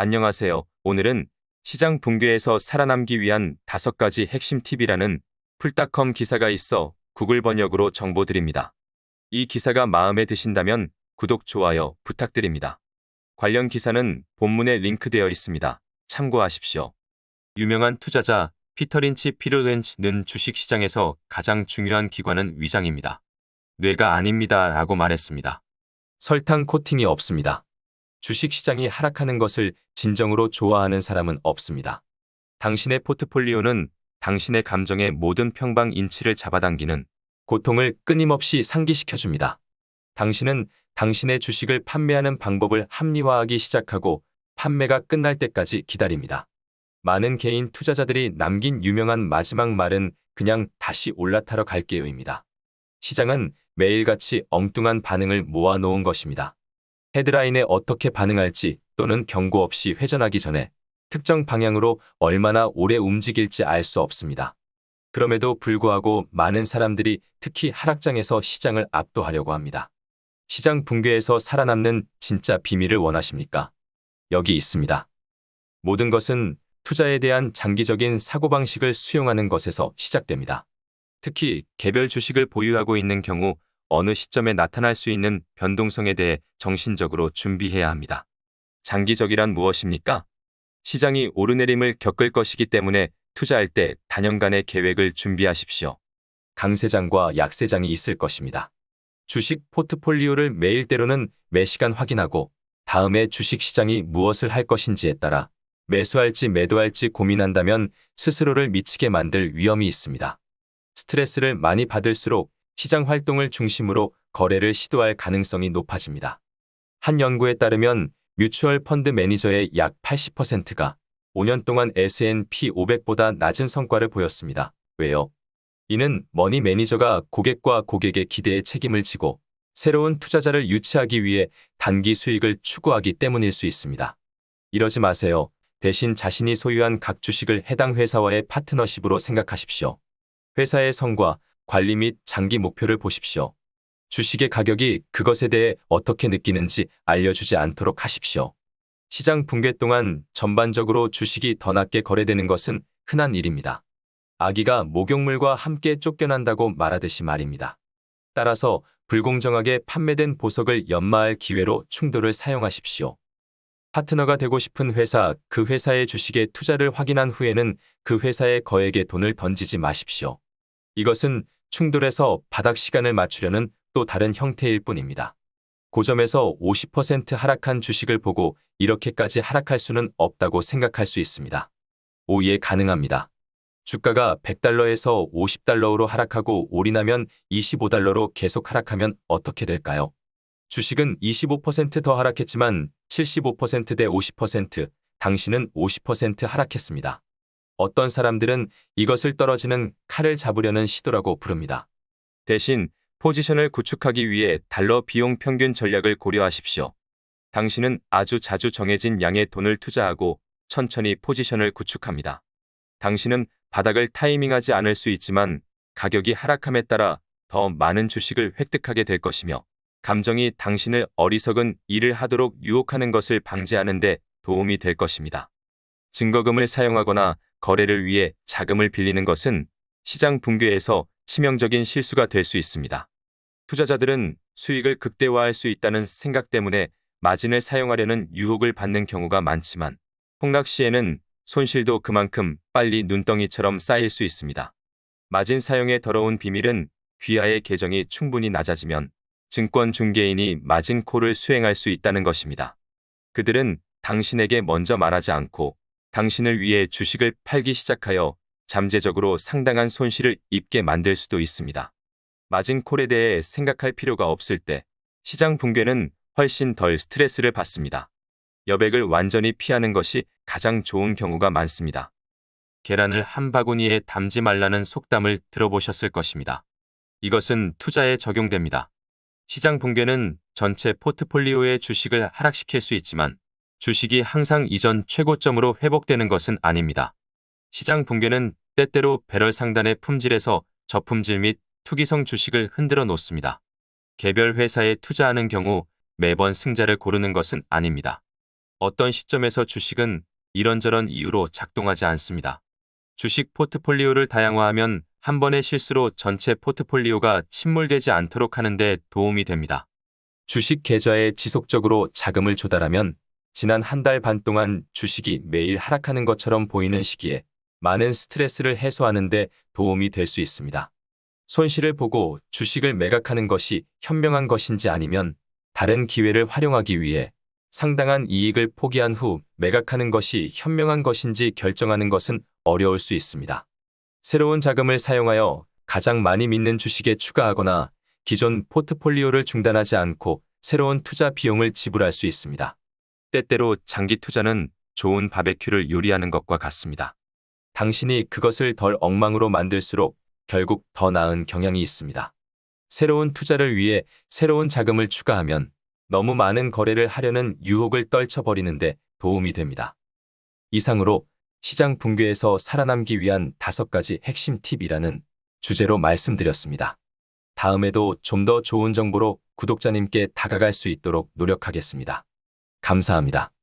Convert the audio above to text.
안녕하세요. 오늘은 시장 붕괴에서 살아남기 위한 5가지 핵심 팁이라는 풀닷컴 기사가 있어 구글 번역으로 정보 드립니다. 이 기사가 마음에 드신다면 구독, 좋아요 부탁드립니다. 관련 기사는 본문에 링크되어 있습니다. 참고하십시오. 유명한 투자자 피터 린치 피르렌츠는 주식시장에서 가장 중요한 기관은 위장입니다. 뇌가 아닙니다 라고 말했습니다. 설탕 코팅이 없습니다. 주식시장이 하락하는 것을 진정으로 좋아하는 사람은 없습니다. 당신의 포트폴리오는 당신의 감정의 모든 평방 인치를 잡아당기는 고통을 끊임없이 상기시켜줍니다. 당신은 당신의 주식을 판매하는 방법을 합리화하기 시작하고 판매가 끝날 때까지 기다립니다. 많은 개인 투자자들이 남긴 유명한 마지막 말은 그냥 다시 올라타러 갈게요입니다. 시장은 매일같이 엉뚱한 반응을 모아놓은 것입니다. 헤드라인에 어떻게 반응할지 또는 경고 없이 회전하기 전에 특정 방향으로 얼마나 오래 움직일지 알 수 없습니다. 그럼에도 불구하고 많은 사람들이 특히 하락장에서 시장을 압도하려고 합니다. 시장 붕괴에서 살아남는 진짜 비밀을 원하십니까? 여기 있습니다. 모든 것은 투자에 대한 장기적인 사고방식을 수용하는 것에서 시작됩니다. 특히 개별 주식을 보유하고 있는 경우 어느 시점에 나타날 수 있는 변동성에 대해 정신적으로 준비해야 합니다. 장기적이란 무엇입니까? 시장이 오르내림을 겪을 것이기 때문에 투자할 때 단연간의 계획을 준비하십시오. 강세장과 약세장이 있을 것입니다. 주식 포트폴리오를 매일 때로는 매시간 확인하고 다음에 주식시장이 무엇을 할 것인지에 따라 매수할지 매도할지 고민한다면 스스로를 미치게 만들 위험이 있습니다. 스트레스를 많이 받을수록 시장 활동을 중심으로 거래를 시도할 가능성이 높아집니다. 한 연구에 따르면 뮤추얼 펀드 매니저의 약 80%가 5년 동안 S&P 500보다 낮은 성과를 보였습니다. 왜요? 이는 머니 매니저가 고객과 고객의 기대에 책임을 지고 새로운 투자자를 유치하기 위해 단기 수익을 추구하기 때문일 수 있습니다. 이러지 마세요. 대신 자신이 소유한 각 주식을 해당 회사와의 파트너십으로 생각하십시오. 회사의 성과, 관리 및 장기 목표를 보십시오. 주식의 가격이 그것에 대해 어떻게 느끼는지 알려주지 않도록 하십시오. 시장 붕괴 동안 전반적으로 주식이 더 낮게 거래되는 것은 흔한 일입니다. 아기가 목욕물과 함께 쫓겨난다고 말하듯이 말입니다. 따라서 불공정하게 판매된 보석을 연마할 기회로 충돌을 사용하십시오. 파트너가 되고 싶은 회사, 그 회사의 주식에 투자를 확인한 후에는 그 회사의 거액의 돈을 던지지 마십시오. 이것은 충돌에서 바닥 시간을 맞추려는 또 다른 형태일 뿐입니다. 고점에서 50% 하락한 주식을 보고 이렇게까지 하락할 수는 없다고 생각할 수 있습니다. 오예, 가능합니다. 주가가 100달러에서 50달러로 하락하고 올인하면 25달러로 계속 하락하면 어떻게 될까요? 주식은 25% 더 하락했지만 75% 대 50%, 당신은 50% 하락했습니다. 어떤 사람들은 이것을 떨어지는 칼을 잡으려는 시도라고 부릅니다. 대신 포지션을 구축하기 위해 달러 비용 평균 전략을 고려하십시오. 당신은 아주 자주 정해진 양의 돈을 투자하고 천천히 포지션을 구축합니다. 당신은 바닥을 타이밍하지 않을 수 있지만 가격이 하락함에 따라 더 많은 주식을 획득하게 될 것이며 감정이 당신을 어리석은 일을 하도록 유혹하는 것을 방지하는 데 도움이 될 것입니다. 증거금을 사용하거나 거래를 위해 자금을 빌리는 것은 시장 붕괴에서 치명적인 실수가 될 수 있습니다. 투자자들은 수익을 극대화할 수 있다는 생각 때문에 마진을 사용하려는 유혹을 받는 경우가 많지만 폭락 시에는 손실도 그만큼 빨리 눈덩이처럼 쌓일 수 있습니다. 마진 사용의 더러운 비밀은 귀하의 계정이 충분히 낮아지면 증권 중개인이 마진 콜을 수행할 수 있다는 것입니다. 그들은 당신에게 먼저 말하지 않고 당신을 위해 주식을 팔기 시작하여 잠재적으로 상당한 손실을 입게 만들 수도 있습니다. 마진 콜에 대해 생각할 필요가 없을 때 시장 붕괴는 훨씬 덜 스트레스를 받습니다. 여백을 완전히 피하는 것이 가장 좋은 경우가 많습니다. 계란을 한 바구니에 담지 말라는 속담을 들어보셨을 것입니다. 이것은 투자에 적용됩니다. 시장 붕괴는 전체 포트폴리오의 주식을 하락시킬 수 있지만 주식이 항상 이전 최고점으로 회복되는 것은 아닙니다. 시장 붕괴는 때때로 배럴 상단의 품질에서 저품질 및 투기성 주식을 흔들어 놓습니다. 개별 회사에 투자하는 경우 매번 승자를 고르는 것은 아닙니다. 어떤 시점에서 주식은 이런저런 이유로 작동하지 않습니다. 주식 포트폴리오를 다양화하면 한 번의 실수로 전체 포트폴리오가 침몰되지 않도록 하는 데 도움이 됩니다. 주식 계좌에 지속적으로 자금을 조달하면 지난 한 달 반 동안 주식이 매일 하락하는 것처럼 보이는 시기에 많은 스트레스를 해소하는 데 도움이 될 수 있습니다. 손실을 보고 주식을 매각하는 것이 현명한 것인지 아니면 다른 기회를 활용하기 위해 상당한 이익을 포기한 후 매각하는 것이 현명한 것인지 결정하는 것은 어려울 수 있습니다. 새로운 자금을 사용하여 가장 많이 믿는 주식에 추가하거나 기존 포트폴리오를 중단하지 않고 새로운 투자 비용을 지불할 수 있습니다. 때때로 장기 투자는 좋은 바베큐를 요리하는 것과 같습니다. 당신이 그것을 덜 엉망으로 만들수록 결국 더 나은 경향이 있습니다. 새로운 투자를 위해 새로운 자금을 추가하면 너무 많은 거래를 하려는 유혹을 떨쳐버리는데 도움이 됩니다. 이상으로 시장 붕괴에서 살아남기 위한 5가지 핵심 팁이라는 주제로 말씀드렸습니다. 다음에도 좀 더 좋은 정보로 구독자님께 다가갈 수 있도록 노력하겠습니다. 감사합니다.